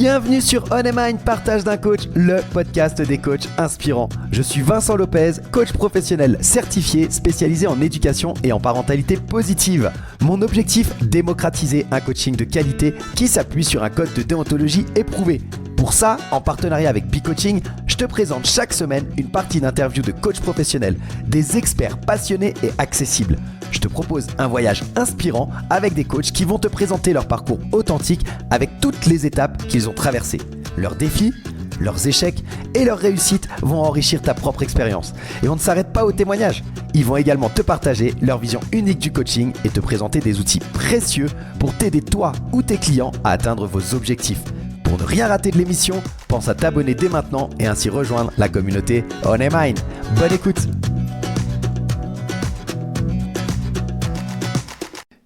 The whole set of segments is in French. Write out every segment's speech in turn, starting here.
Bienvenue sur On Mind, partage d'un coach, le podcast des coachs inspirants. Je suis Vincent Lopez, coach professionnel certifié, spécialisé en éducation et en parentalité positive. Mon objectif, démocratiser un coaching de qualité qui s'appuie sur un code de déontologie éprouvé. Pour ça, en partenariat avec B-Coaching, je te présente chaque semaine une partie d'interviews de coachs professionnels, des experts passionnés et accessibles. Je te propose un voyage inspirant avec des coachs qui vont te présenter leur parcours authentique avec toutes les étapes qu'ils ont traversées. Leurs défis, leurs échecs et leurs réussites vont enrichir ta propre expérience. Et on ne s'arrête pas aux témoignages. Ils vont également te partager leur vision unique du coaching et te présenter des outils précieux pour t'aider toi ou tes clients à atteindre vos objectifs. Pour ne rien rater de l'émission, pense à t'abonner dès maintenant et ainsi rejoindre la communauté On Mind. Bonne écoute!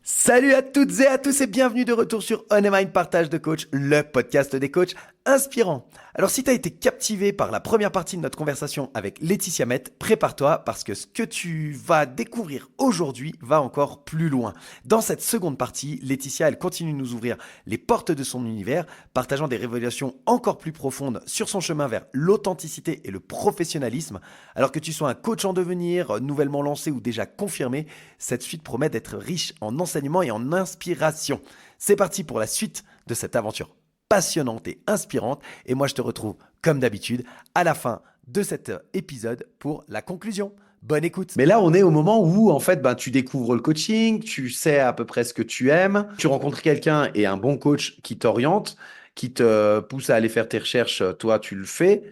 Salut à toutes et à tous et bienvenue de retour sur On Mind Partage de Coach, le podcast des coachs inspirants. Alors si tu as été captivé par la première partie de notre conversation avec Laetitia Met, prépare-toi parce que ce que tu vas découvrir aujourd'hui va encore plus loin. Dans cette seconde partie, Laetitia, elle continue de nous ouvrir les portes de son univers, partageant des révélations encore plus profondes sur son chemin vers l'authenticité et le professionnalisme. Alors que tu sois un coach en devenir, nouvellement lancé ou déjà confirmé, cette suite promet d'être riche en enseignements et en inspiration. C'est parti pour la suite de cette aventure passionnante et inspirante. Et moi, je te retrouve, comme d'habitude, à la fin de cet épisode pour la conclusion. Bonne écoute. Mais là, on est au moment où, en fait, tu découvres le coaching, tu sais à peu près ce que tu aimes, tu rencontres quelqu'un et un bon coach qui t'oriente, qui te pousse à aller faire tes recherches, toi, tu le fais.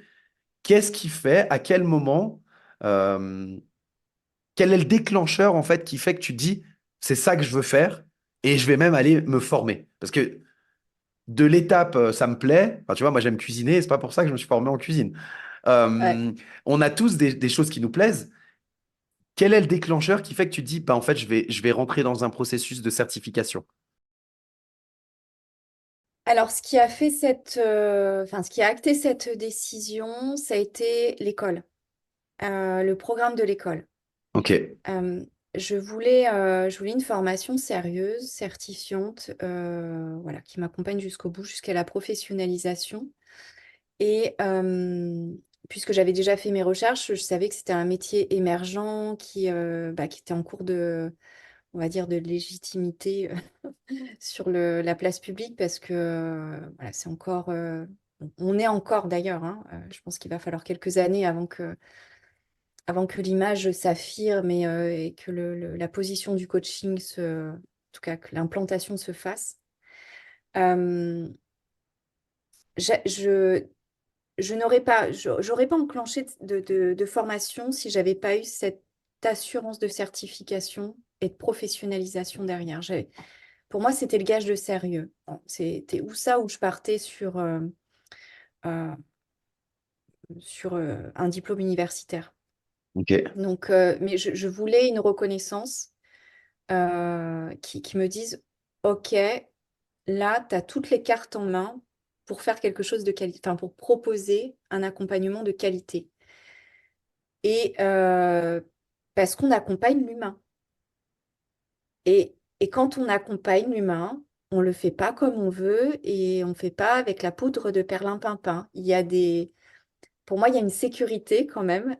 Qu'est-ce qui fait, à quel moment, euh, quel est le déclencheur, en fait, qui fait que tu te dis, c'est ça que je veux faire et je vais même aller me former? Parce que de l'étape, ça me plaît. Enfin, tu vois, moi, j'aime cuisiner et c'est pas pour ça que je me suis formé en cuisine. Ouais. On a tous des choses qui nous plaisent. Quel est le déclencheur qui fait que tu te dis, en fait, je vais rentrer dans un processus de certification? Alors, ce qui a fait ce qui a acté cette décision, ça a été l'école, le programme de l'école. Ok, Euh, je voulais une formation sérieuse, certifiante, voilà, qui m'accompagne jusqu'au bout, jusqu'à la professionnalisation. Et puisque j'avais déjà fait mes recherches, je savais que c'était un métier émergent qui était en cours on va dire, de légitimité sur la place publique parce que voilà, on est encore d'ailleurs, hein, je pense qu'il va falloir quelques années avant que l'image s'affirme et que la position du coaching en tout cas que l'implantation se fasse. Euh, j'a- je, j'aurais pas enclenché de formation si j'avais pas eu cette assurance de certification et de professionnalisation derrière. Pour moi, c'était le gage de sérieux. Bon, c'était où ça où je partais euh, sur un diplôme universitaire. ok. Donc, mais je voulais une reconnaissance qui me dise, OK, là, tu as toutes les cartes en main pour faire quelque chose de qualité, enfin, pour proposer un accompagnement de qualité. Et parce qu'on accompagne l'humain. Et quand on accompagne l'humain, on ne le fait pas comme on veut et on ne fait pas avec la poudre de perlimpinpin. Pour moi, il y a une sécurité quand même,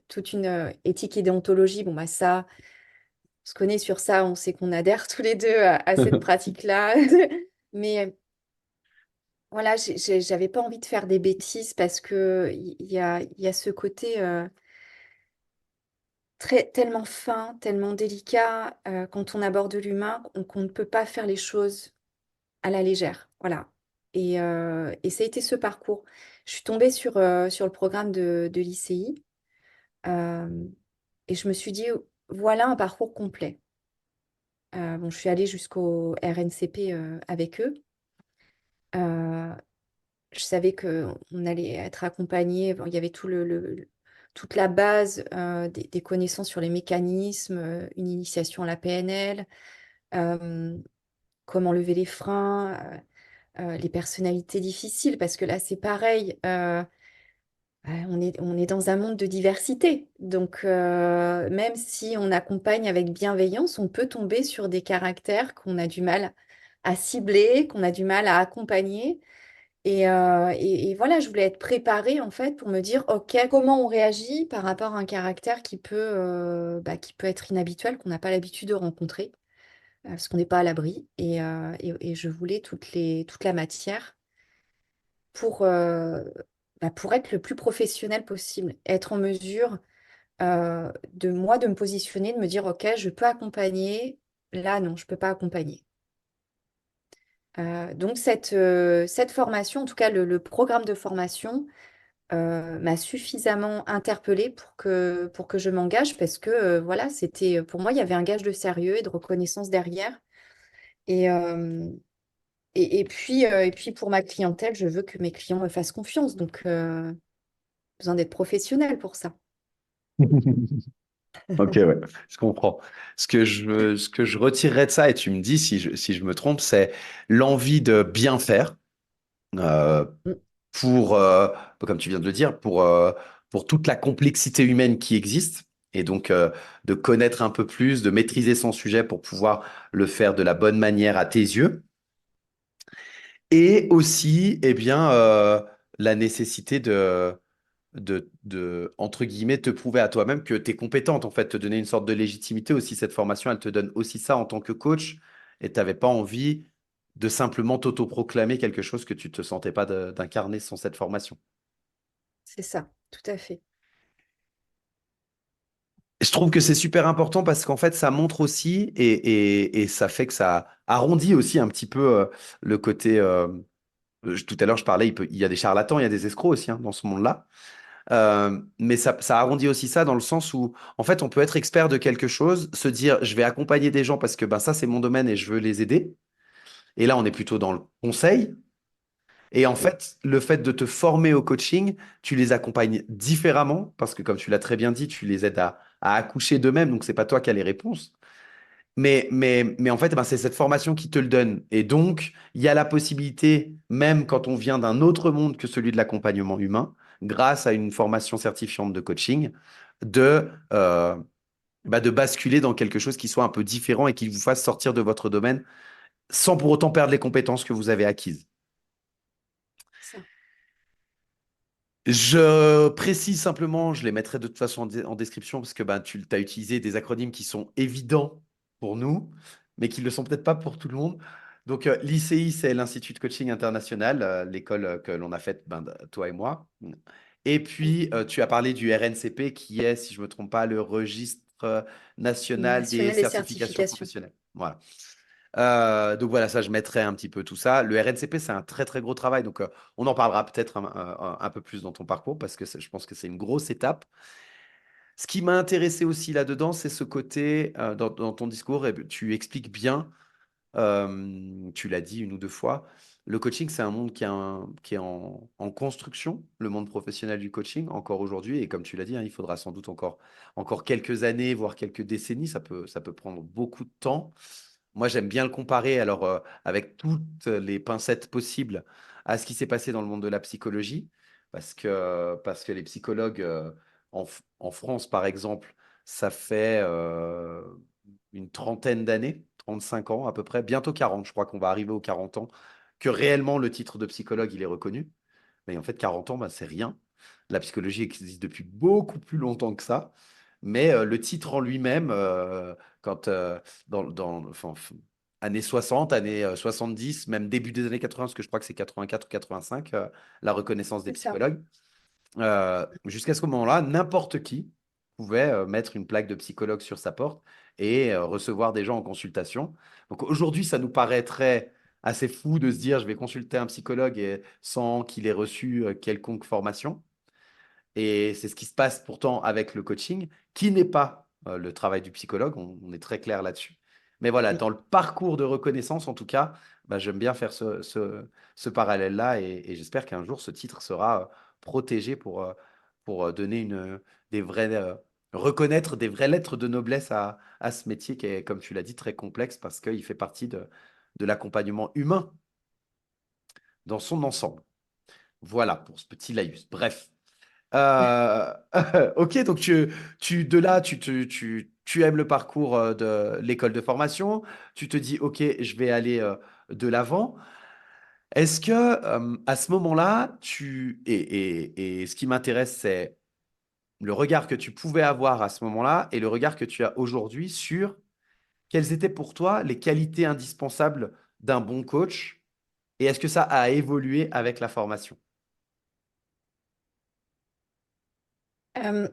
toute une éthique et déontologie. Bon, bah ça, on se connaît sur ça, on sait qu'on adhère tous les deux à cette pratique-là. Mais voilà, j'avais pas envie de faire des bêtises parce que il y a ce côté tellement fin, tellement délicat quand on aborde l'humain qu'on ne peut pas faire les choses à la légère. Voilà. Et ça a été ce parcours. Je suis tombée sur le programme de l'ICI euh, et je me suis dit, voilà un parcours complet. Bon, je suis allée jusqu'au RNCP avec eux. Euh, je savais qu'on allait être accompagné. Bon, il y avait toute la base des connaissances sur les mécanismes, une initiation à la PNL, euh, comment lever les freins, les personnalités difficiles, parce que là, c'est pareil. On est dans un monde de diversité. Donc, même si on accompagne avec bienveillance, on peut tomber sur des caractères qu'on a du mal à cibler, qu'on a du mal à accompagner. Et voilà, je voulais être préparée en fait pour me dire, OK, comment on réagit par rapport à un caractère qui peut être inhabituel, qu'on n'a pas l'habitude de rencontrer, parce qu'on n'est pas à l'abri. Et je voulais toute la matière pour, pour être le plus professionnel possible, être en mesure de me positionner, de me dire, OK, je peux accompagner, là non, je ne peux pas accompagner. Donc cette formation, en tout cas le programme de formation, m'a suffisamment interpellée pour que je m'engage parce que voilà, c'était pour moi, il y avait un gage de sérieux et de reconnaissance derrière. Et, euh, et puis pour ma clientèle, je veux que mes clients me fassent confiance. Donc, besoin d'être professionnel pour ça. Ok, ouais, je comprends. Ce que je retirerais de ça, et tu me dis si je me trompe, c'est l'envie de bien faire euh, Mm, pour, comme tu viens de le dire, pour toute la complexité humaine qui existe. Et donc, de connaître un peu plus, de maîtriser son sujet pour pouvoir le faire de la bonne manière à tes yeux. Et aussi, eh bien, la nécessité entre guillemets, te prouver à toi-même que tu es compétente, en fait, te donner une sorte de légitimité aussi. Cette formation, elle te donne aussi ça en tant que coach et tu n'avais pas envie de simplement t'autoproclamer quelque chose que tu te sentais pas d'incarner sans cette formation. c'est ça, tout à fait. Je trouve que c'est super important parce qu'en fait, ça montre aussi et ça fait que ça arrondit aussi un petit peu le côté. Tout à l'heure, je parlais, il y a des charlatans, il y a des escrocs aussi hein, dans ce monde-là. Mais ça arrondit aussi ça dans le sens où, en fait, on peut être expert de quelque chose, se dire, je vais accompagner des gens parce que ben, ça, c'est mon domaine et je veux les aider. Et là, on est plutôt dans le conseil. Et en Mm, fait, le fait de te former au coaching, tu les accompagnes différemment parce que, comme tu l'as très bien dit, tu les aides à accoucher d'eux-mêmes. Donc, c'est pas toi qui as les réponses. Mais en fait, ben, c'est cette formation qui te le donne. Et donc, il y a la possibilité, même quand on vient d'un autre monde que celui de l'accompagnement humain, grâce à une formation certifiante de coaching, de, euh, de basculer dans quelque chose qui soit un peu différent et qui vous fasse sortir de votre domaine sans pour autant perdre les compétences que vous avez acquises. ça. Je précise simplement, je les mettrai de toute façon en description parce que ben, tu as utilisé des acronymes qui sont évidents pour nous, mais qui ne le sont peut-être pas pour tout le monde. Donc, l'ICI, c'est l'Institut de Coaching International, l'école que l'on a faite, ben, toi et moi. Et Mm. puis, tu as parlé du RNCP, qui est, si je ne me trompe pas, le registre national des National des certifications certifications. professionnelles. Voilà. Donc voilà, ça, je mettrai un petit peu tout ça. Le RNCP, c'est un très, très gros travail. Donc, on en parlera peut-être un peu plus dans ton parcours parce que je pense que c'est une grosse étape. Ce qui m'a intéressé aussi là-dedans, c'est ce côté, dans ton discours, et tu expliques bien, tu l'as dit une ou deux fois, le coaching, c'est un monde qui est en construction, le monde professionnel du coaching, encore aujourd'hui. Et comme tu l'as dit, hein, il faudra sans doute encore quelques années, voire quelques décennies. Ça peut prendre beaucoup de temps. Moi, j'aime bien le comparer, alors avec toutes les pincettes possibles, à ce qui s'est passé dans le monde de la psychologie, parce que les psychologues en France, par exemple, ça fait une trentaine d'années, 35 ans à peu près, bientôt 40, je crois qu'on va arriver aux 40 ans, que réellement le titre de psychologue, il est reconnu. Mais en fait, 40 ans, bah, c'est rien. La psychologie existe depuis beaucoup plus longtemps que ça. Mais le titre en lui-même, quand enfin, années 60, années 70, même début des années 80, parce que je crois que c'est 84 ou 85, la reconnaissance des C'est ça. psychologues, jusqu'à ce moment-là, n'importe qui pouvait mettre une plaque de psychologue sur sa porte et recevoir des gens en consultation. Donc aujourd'hui, ça nous paraîtrait assez fou de se dire je vais consulter un psychologue sans qu'il ait reçu quelconque formation. Et c'est ce qui se passe pourtant avec le coaching, qui n'est pas le travail du psychologue, on est très clair là-dessus. Mais voilà, Mm. dans le parcours de reconnaissance, en tout cas, bah, j'aime bien faire ce parallèle-là et j'espère qu'un jour, ce titre sera protégé pour donner des vrais, reconnaître des vraies lettres de noblesse à ce métier qui est, comme tu l'as dit, très complexe parce qu'il fait partie de l'accompagnement humain dans son ensemble. Voilà pour ce petit laïus. Bref. Euh, ok, donc de là, tu aimes le parcours de l'école de formation. Tu te dis, ok, je vais aller de l'avant. Est-ce que à ce moment-là, et ce qui m'intéresse, c'est le regard que tu pouvais avoir à ce moment-là et le regard que tu as aujourd'hui sur quelles étaient pour toi les qualités indispensables d'un bon coach et est-ce que ça a évolué avec la formation? Euh,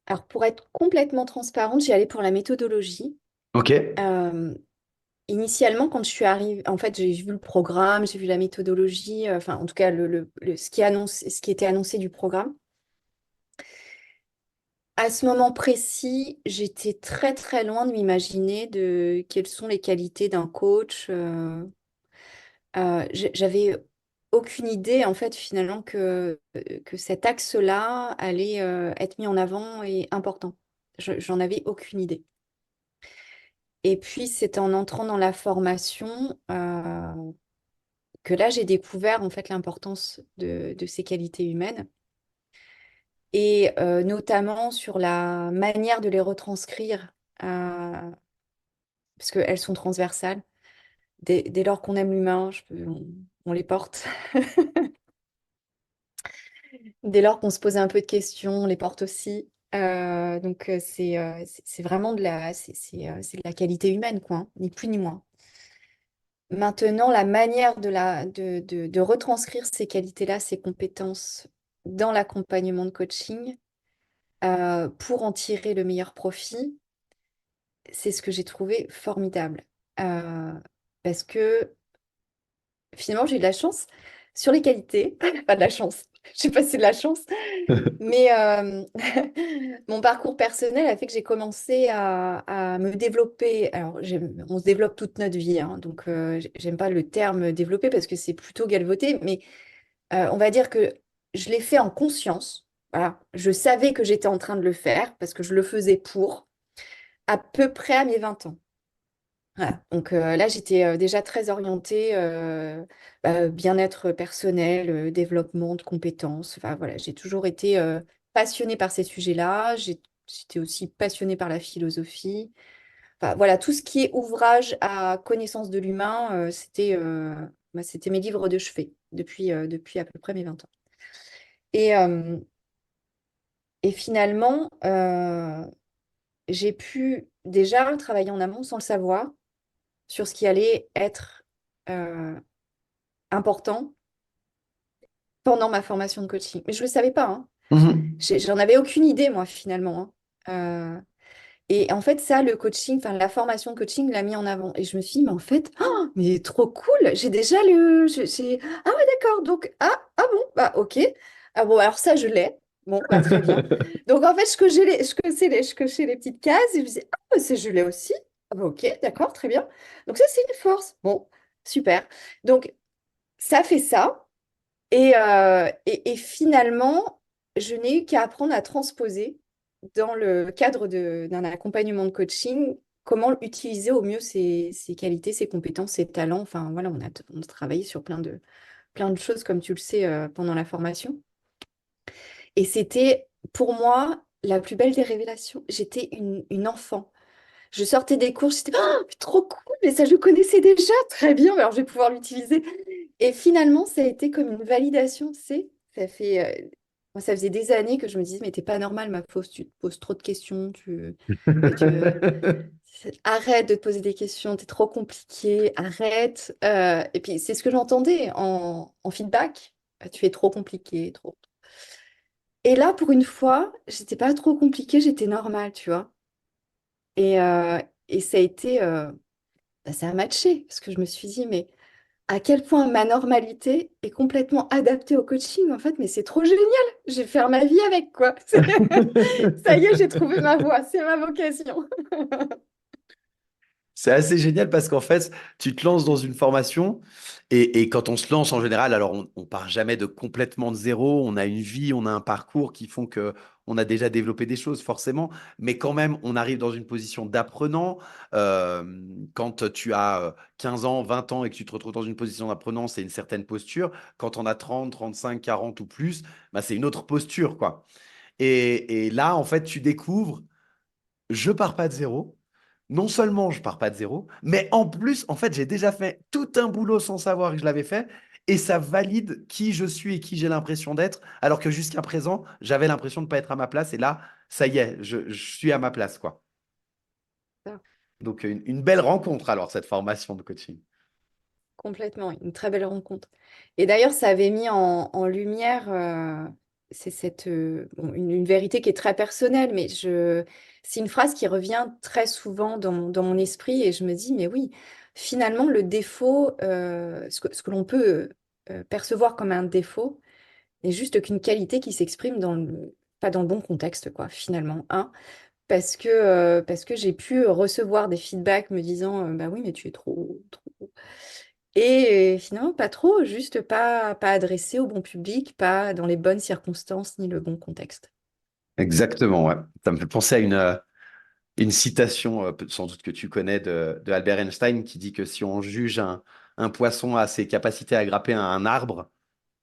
alors, pour être complètement transparente, j'y allais pour la méthodologie. Ok. Euh, Initialement, quand je suis arrivée, en fait, j'ai vu le programme, j'ai vu la méthodologie, enfin, en tout cas, ce qui est annoncé, ce qui était annoncé du programme. À ce moment précis, j'étais très, très loin de m'imaginer de quelles sont les qualités d'un coach. J'avais aucune idée, en fait, finalement, que cet axe-là allait être mis en avant et important. J'en avais aucune idée. Et puis, c'est en entrant dans la formation que là, j'ai découvert, en fait, l'importance de ces qualités humaines et notamment sur la manière de les retranscrire, parce qu'elles sont transversales. Dès lors qu'on aime l'humain, on les porte. Dès lors qu'on se pose un peu de questions, on les porte aussi. Donc c'est vraiment c'est de la qualité humaine, quoi, hein, ni plus ni moins. Maintenant, la manière de retranscrire ces qualités-là, ces compétences dans l'accompagnement de coaching, pour en tirer le meilleur profit, c'est ce que j'ai trouvé formidable. Euh, Parce que finalement, j'ai eu de la chance sur les qualités, pas de la chance, je sais pas si c'est de la chance. Mais mon parcours personnel a fait que j'ai commencé à me développer. Alors, on se développe toute notre vie, hein, donc j'aime pas le terme développer parce que c'est plutôt galvaudé, mais on va dire que je l'ai fait en conscience. Voilà. Je savais que j'étais en train de le faire parce que je le faisais pour à peu près à mes 20 ans. Voilà. Donc là, j'étais déjà très orientée bien-être personnel, développement de compétences. Enfin, voilà, j'ai toujours été passionnée par ces sujets-là. J'étais aussi passionnée par la philosophie. Enfin, voilà, tout ce qui est ouvrage à connaissance de l'humain, c'était mes livres de chevet depuis à peu près mes 20 ans. Et, euh, et finalement, j'ai pu déjà travailler en amont sans le savoir sur ce qui allait être euh, important pendant ma formation de coaching. Mais je ne le savais pas, hein. Mhm. J'en avais aucune idée, moi, finalement, hein. Et en fait, ça, le coaching, enfin, la formation de coaching l'a mis en avant. Et je me suis dit, mais en fait, oh, mais trop cool, j'ai déjà Ah ouais, d'accord, donc, ah bon, bah ok. Ah bon, alors ça, je l'ai. Bon, bah très bien. Donc, en fait, je cochais les petites cases et je me disais, ah, bah, je l'ai aussi. Ah bah ok, d'accord, très bien. Donc, ça, c'est une force. Bon, super. Donc, ça fait ça. Et finalement, je n'ai eu qu'à apprendre à transposer dans le cadre d'un accompagnement de coaching, comment utiliser au mieux ses qualités, ses compétences, ses talents. Enfin, voilà, on a travaillé sur plein de choses, comme tu le sais, pendant la formation. Et c'était, pour moi, la plus belle des révélations. J'étais une enfant. Je sortais des cours, j'étais oh, mais trop cool, mais ça je connaissais déjà, très bien, alors je vais pouvoir l'utiliser. Et finalement, ça a été comme une validation, tu sais. Moi, ça faisait des années que je me disais, mais t'es pas normal, ma fausse, tu te poses trop de questions, arrête de te poser des questions, t'es trop compliqué, arrête. Et puis, c'est ce que j'entendais en feedback. Tu es trop compliqué, trop. Et là, pour une fois, j'étais pas trop compliquée, j'étais normale, tu vois. Et, euh, et ça a été, ça a matché, parce que je me suis dit, mais à quel point ma normalité est complètement adaptée au coaching, en fait, mais c'est trop génial, je vais faire ma vie avec, quoi. Ça y est, j'ai trouvé ma voie, c'est ma vocation. C'est assez génial parce qu'en fait, tu te lances dans une formation et quand on se lance en général, alors on part jamais de complètement de zéro, on a une vie, on a un parcours qui font que on a déjà développé des choses forcément, mais quand même, on arrive dans une position d'apprenant. Euh, Quand tu as 15 ans, 20 ans et que tu te retrouves dans une position d'apprenant, c'est une certaine posture. Quand on a 30, 35, 40 ou plus, bah, c'est une autre posture, quoi. Et là, en fait, tu découvres, je pars pas de zéro. non seulement je pars pas de zéro, mais en plus, en fait, j'ai déjà fait tout un boulot sans savoir que je l'avais fait. Et ça valide qui je suis et qui j'ai l'impression d'être, alors que jusqu'à présent, j'avais l'impression de ne pas être à ma place. Et là, ça y est, je suis à ma place, quoi. Ça, Donc, une belle rencontre, alors, cette formation de coaching. complètement, une très belle rencontre. Et d'ailleurs, ça avait mis en lumière, c'est bon, une vérité qui est très personnelle, mais c'est une phrase qui revient très souvent dans mon esprit et je me dis, mais oui, finalement, le défaut, ce que l'on peut percevoir comme un défaut, n'est juste qu'une qualité qui s'exprime pas dans le bon contexte, quoi, finalement. Hein. Parce que j'ai pu recevoir des feedbacks me disant, bah oui, mais tu es trop. Et finalement, pas trop, juste pas adressé au bon public, pas dans les bonnes circonstances ni le bon contexte. Exactement, ouais. Ça me fait penser à une citation, sans doute que tu connais, de Albert Einstein, qui dit que si on juge un poisson à ses capacités à grimper à un arbre,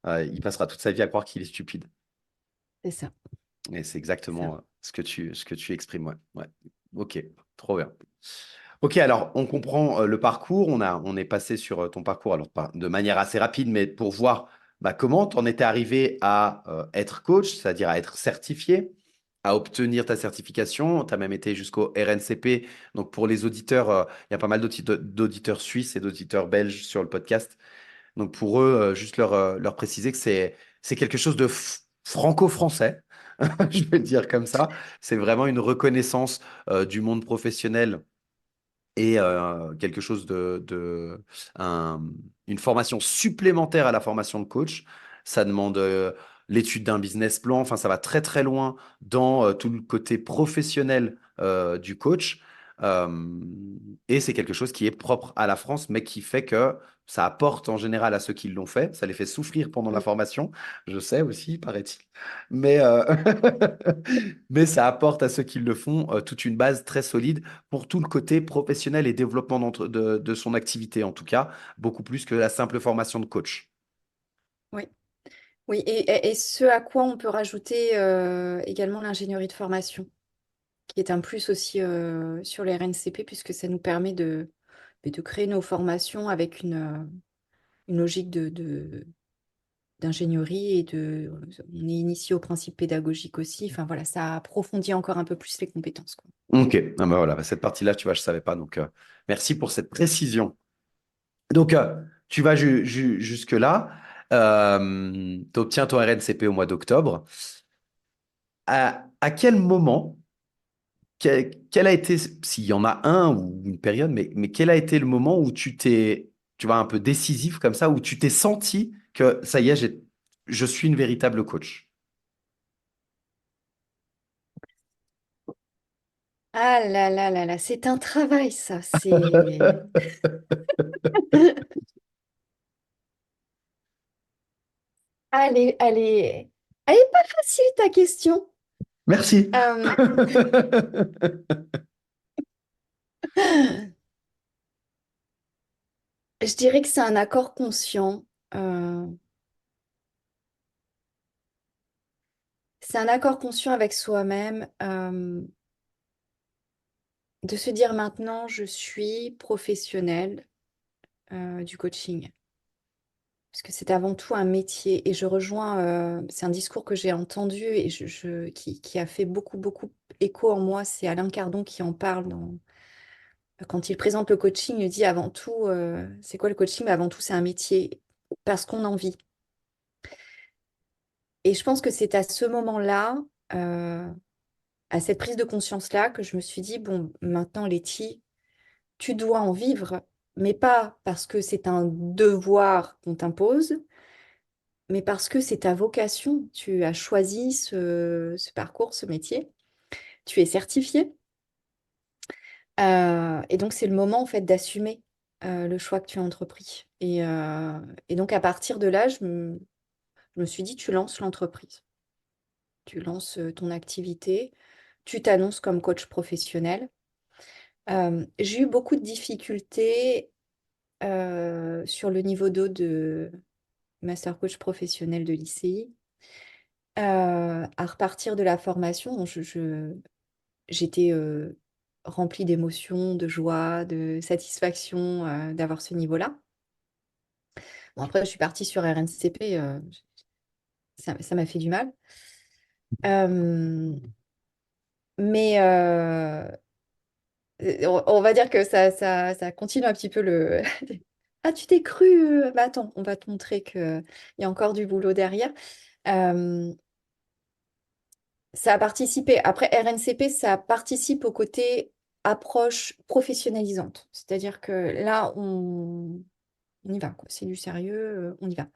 il passera toute sa vie à croire qu'il est stupide. C'est ça, Et c'est c'est ça. exactement ce que tu exprimes. Ouais. Ouais. Ok, trop bien. Ok, alors on comprend le parcours. On est passé sur ton parcours alors, de manière assez rapide, mais pour voir bah, comment tu en étais arrivé à être coach, c'est-à-dire à être certifié, à obtenir ta certification. Tu as même été jusqu'au RNCP. Donc pour les auditeurs, il y a pas mal d'auditeurs suisses et d'auditeurs belges sur le podcast. Donc pour eux, juste leur préciser que c'est quelque chose de franco-français, je vais le dire comme ça. C'est vraiment une reconnaissance du monde professionnel et quelque chose un- une formation supplémentaire à la formation de coach. Ça demande l'étude d'un business plan. Enfin, ça va très très loin dans tout le côté professionnel du coach. Euh, et c'est quelque chose qui est propre à la France, mais qui fait que ça apporte en général à ceux qui l'ont fait. Ça les fait souffrir pendant la Mm. formation. Je sais aussi, paraît-il. Mais, mais ça apporte à ceux qui le font toute une base très solide pour tout le côté professionnel et développement de son activité, en tout cas, beaucoup plus que la simple formation de coach. Oui, oui. Et ce à quoi on peut rajouter également l'ingénierie de formation, qui est un plus aussi sur les RNCP, puisque ça nous permet de créer nos formations avec une logique d'ingénierie on est initié au principe pédagogique aussi. Enfin voilà, ça approfondit encore un peu plus les compétences, quoi. Ok, ah bah voilà, bah cette partie-là, tu vois, je ne savais pas. Donc, merci pour cette précision. Donc, tu vas jusque-là. Tu obtiens ton RNCP au mois d'octobre. À quel moment, quel a été, s'il y en a un ou une période, mais quel a été le moment où tu vois, un peu décisif comme ça, où tu t'es senti que ça y est, je suis une véritable coach? Ah là là là là, c'est un travail ça, c'est... Allez, allez, elle est pas facile ta question. Merci. Euh, je dirais que c'est un accord conscient. euh, c'est un accord conscient avec soi-même de se dire maintenant je suis professionnelle du coaching. Parce que c'est avant tout un métier et je rejoins, c'est un discours que j'ai entendu et qui a fait beaucoup écho en moi. C'est Alain Cardon qui en parle quand il présente le coaching. Il dit avant tout, c'est quoi le coaching? Mais avant tout, c'est un métier parce qu'on en vit. Et je pense que c'est à ce moment-là, euh, à cette prise de conscience-là, que je me suis dit, bon, maintenant, Letty, tu dois en vivre, mais pas parce que c'est un devoir qu'on t'impose, mais parce que c'est ta vocation. Tu as choisi ce parcours, ce métier. Tu es certifié. Et donc, c'est le moment, en fait, d'assumer le choix que tu as entrepris. Et donc, à partir de là, je me suis dit, tu lances l'entreprise. Tu lances ton activité. Tu t'annonces comme coach professionnel. J'ai eu beaucoup de difficultés sur le niveau 2 de master coach professionnel de l'ICI. À repartir de la formation, j'étais rempli d'émotions, de joie, de satisfaction d'avoir ce niveau-là. Bon, après, je suis partie sur RNCP, ça m'a fait du mal. Euh, mais on va dire que ça continue un petit peu le... Ah, tu t'es cru... Bah attends, on va te montrer qu'il y a encore du boulot derrière. Euh, Ça a participé. Après, RNCP, ça participe au côté approche professionnalisante. C'est-à-dire que là, on y va, quoi. C'est du sérieux, on y va.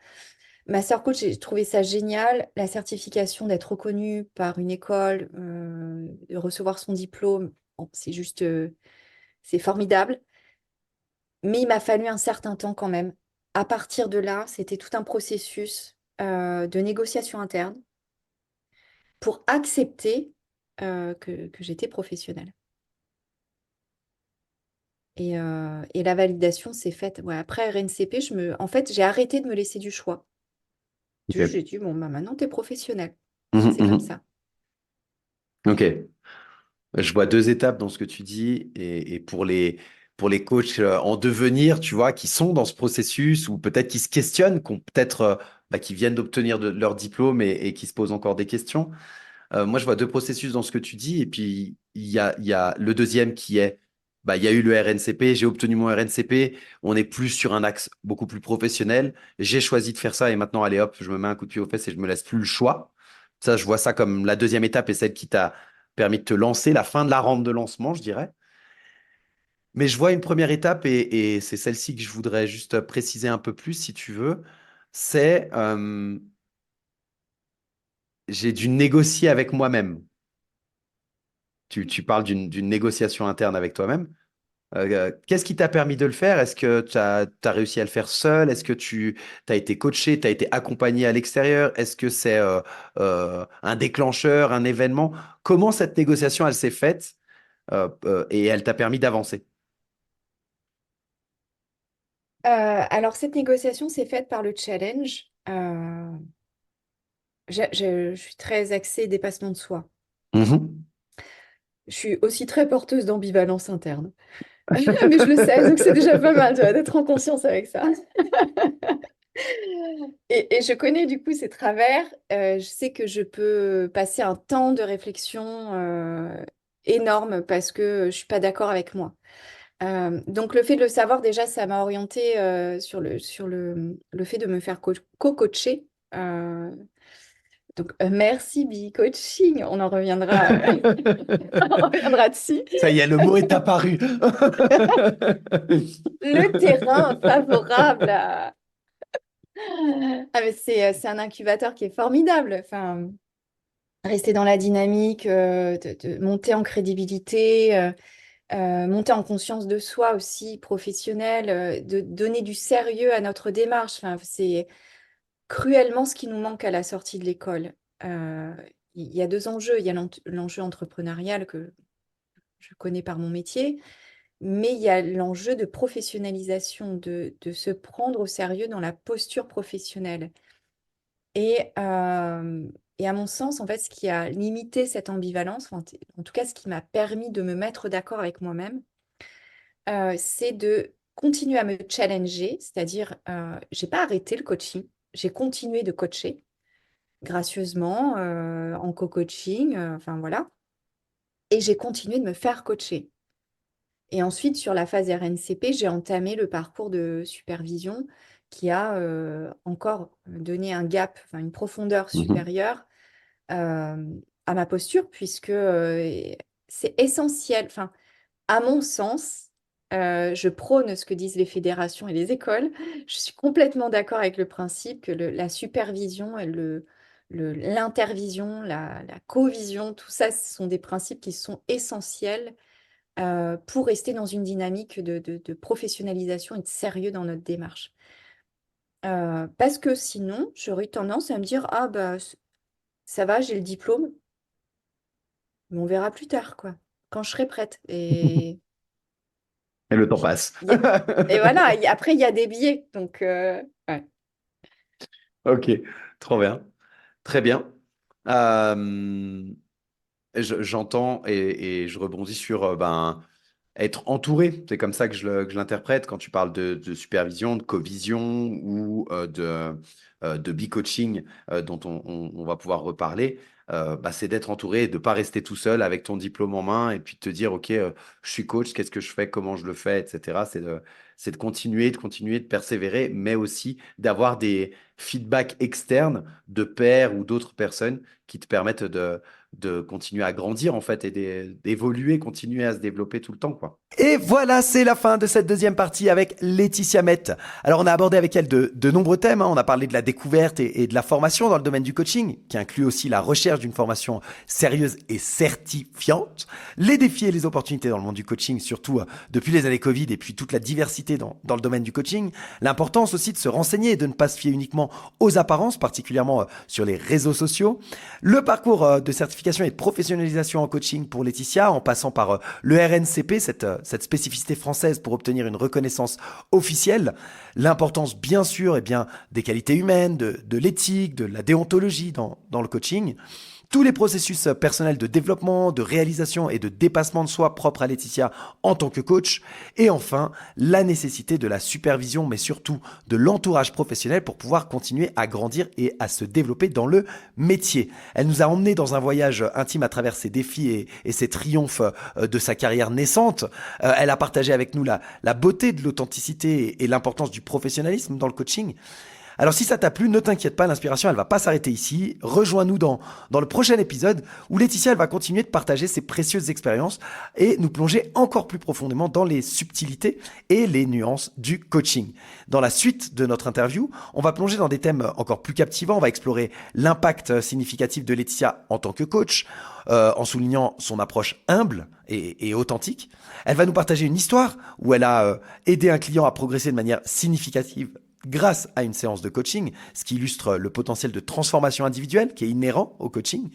Master coach, j'ai trouvé ça génial. La certification d'être reconnue par une école, de recevoir son diplôme, bon, c'est juste, c'est formidable. Mais il m'a fallu un certain temps quand même. À partir de là, c'était tout un processus de négociation interne pour accepter que j'étais professionnelle. Et la validation s'est faite. Ouais, après RNCP, en fait, j'ai arrêté de me laisser du choix. J'ai Ok. dit, bon, bah, maintenant, tu es professionnel. Mhm, C'est comme mhm. ça. Ok. Je vois deux étapes dans ce que tu dis et pour les coachs en devenir, tu vois, qui sont dans ce processus ou peut-être qui se questionnent, qui ont peut-être, qui viennent d'obtenir leur diplôme et qui se posent encore des questions. Moi, je vois deux processus dans ce que tu dis et puis il y a le deuxième qui est, il y a eu le RNCP, j'ai obtenu mon RNCP, on est plus sur un axe beaucoup plus professionnel. J'ai choisi de faire ça et maintenant, allez hop, je me mets un coup de pied aux fesses et je me laisse plus le choix. Ça, je vois ça comme la deuxième étape et celle qui t'a permis de te lancer, la fin de la rampe de lancement, je dirais. Mais je vois une première étape et c'est celle-ci que je voudrais juste préciser un peu plus, si tu veux. C'est j'ai dû négocier avec moi-même. Tu parles d'une négociation interne avec toi-même. Qu'est-ce qui t'a permis de le faire? Est-ce que tu as réussi à le faire seul? Est-ce que tu as été coaché, tu as été accompagné à l'extérieur? Est-ce que c'est un déclencheur, un événement? Comment cette négociation, elle s'est faite et elle t'a permis d'avancer? Alors, cette négociation s'est faite par le challenge. Je suis très axée dépassement de soi. Mhm. Je suis aussi très porteuse d'ambivalence interne. Mais je le sais, donc c'est déjà pas mal, tu vois, d'être en conscience avec ça. Et je connais du coup ces travers. Je sais que je peux passer un temps de réflexion énorme parce que je suis pas d'accord avec moi. Donc le fait de le savoir, déjà, ça m'a orientée sur le fait de me faire co-coacher. Euh, merci Be Coaching, on en reviendra, on reviendra dessus. Ça y est, le mot est apparu. Le terrain favorable à... Ah, mais c'est un incubateur qui est formidable. Enfin, rester dans la dynamique, de monter en crédibilité, monter en conscience de soi aussi, professionnelle, de donner du sérieux à notre démarche. Enfin, c'est cruellement ce qui nous manque à la sortie de l'école. Euh, il y a deux enjeux. Il y a l'enjeu entrepreneurial que je connais par mon métier, mais il y a l'enjeu de professionnalisation, de se prendre au sérieux dans la posture professionnelle. Et, euh, et à mon sens, en fait, ce qui a limité cette ambivalence, en tout cas ce qui m'a permis de me mettre d'accord avec moi-même, c'est de continuer à me challenger, c'est-à-dire, j'ai pas arrêté le coaching, j'ai continué de coacher gracieusement en co-coaching, enfin voilà, et j'ai continué de me faire coacher. Et ensuite, sur la phase RNCP, j'ai entamé le parcours de supervision qui a encore donné un gap, enfin, une profondeur Mhm. supérieure euh, à ma posture, puisque c'est essentiel. Enfin, à mon sens, je prône ce que disent les fédérations et les écoles. Je suis complètement d'accord avec le principe que la supervision et l'intervision, la co-vision, tout ça, ce sont des principes qui sont essentiels pour rester dans une dynamique de professionnalisation et de sérieux dans notre démarche. Parce que sinon, j'aurais eu tendance à me dire, ah bah ça va, j'ai le diplôme, mais on verra plus tard, quoi, quand je serai prête. Et le temps passe. Il y a- Et voilà, après, il y a des billets. Donc, ouais. Ok, trop bien. Très bien. Euh, J'entends et je rebondis sur être entouré. C'est comme ça que je l'interprète quand tu parles de supervision, de co-vision ou de be-coaching dont on va pouvoir reparler. C'est d'être entouré et de ne pas rester tout seul avec ton diplôme en main et puis de te dire, OK, je suis coach, qu'est-ce que je fais, comment je le fais, etc. C'est de continuer, de persévérer, mais aussi d'avoir des feedbacks externes de pairs ou d'autres personnes qui te permettent de continuer à grandir en fait et d'évoluer, continuer à se développer tout le temps, quoi. Et voilà, c'est la fin de cette deuxième partie avec Laetitia Mette. Alors, on a abordé avec elle de nombreux thèmes, hein. On a parlé de la découverte et de la formation dans le domaine du coaching, qui inclut aussi la recherche d'une formation sérieuse et certifiante, les défis et les opportunités dans le monde du coaching, surtout depuis les années Covid et puis toute la diversité dans le domaine du coaching, l'importance aussi de se renseigner et de ne pas se fier uniquement aux apparences, particulièrement sur les réseaux sociaux, le parcours de certification et de professionnalisation en coaching pour Laetitia, en passant par le RNCP, cette spécificité française pour obtenir une reconnaissance officielle, l'importance bien sûr des qualités humaines, de l'éthique, de la déontologie dans le coaching, tous les processus personnels de développement, de réalisation et de dépassement de soi propres à Laetitia en tant que coach. Et enfin, la nécessité de la supervision, mais surtout de l'entourage professionnel pour pouvoir continuer à grandir et à se développer dans le métier. Elle nous a emmenés dans un voyage intime à travers ses défis et ses triomphes de sa carrière naissante. Elle a partagé avec nous la beauté de l'authenticité et l'importance du professionnalisme dans le coaching. Alors si ça t'a plu, ne t'inquiète pas, l'inspiration elle va pas s'arrêter ici. Rejoins-nous dans le prochain épisode où Laetitia elle va continuer de partager ses précieuses expériences et nous plonger encore plus profondément dans les subtilités et les nuances du coaching. Dans la suite de notre interview, on va plonger dans des thèmes encore plus captivants. On va explorer l'impact significatif de Laetitia en tant que coach, en soulignant son approche humble et authentique. Elle va nous partager une histoire où elle a aidé un client à progresser de manière significative grâce à une séance de coaching, ce qui illustre le potentiel de transformation individuelle qui est inhérent au coaching.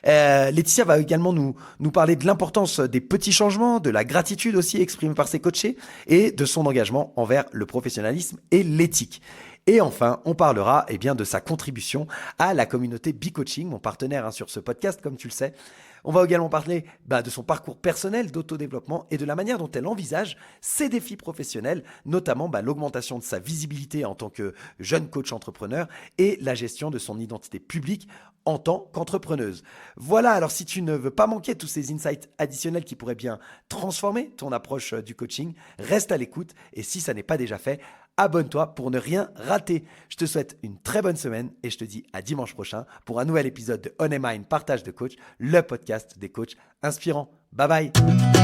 Laetitia va également nous parler de l'importance des petits changements, de la gratitude aussi exprimée par ses coachés et de son engagement envers le professionnalisme et l'éthique. Et enfin, on parlera de sa contribution à la communauté Be-Coaching, mon partenaire sur ce podcast, comme tu le sais. On va également parler de son parcours personnel d'autodéveloppement et de la manière dont elle envisage ses défis professionnels, notamment l'augmentation de sa visibilité en tant que jeune coach entrepreneur et la gestion de son identité publique en tant qu'entrepreneuse. Voilà, alors si tu ne veux pas manquer tous ces insights additionnels qui pourraient bien transformer ton approche du coaching, reste à l'écoute et si ça n'est pas déjà fait, abonne-toi pour ne rien rater. Je te souhaite une très bonne semaine et je te dis à dimanche prochain pour un nouvel épisode de On Mind Partage de Coach, le podcast des coachs inspirants. Bye bye.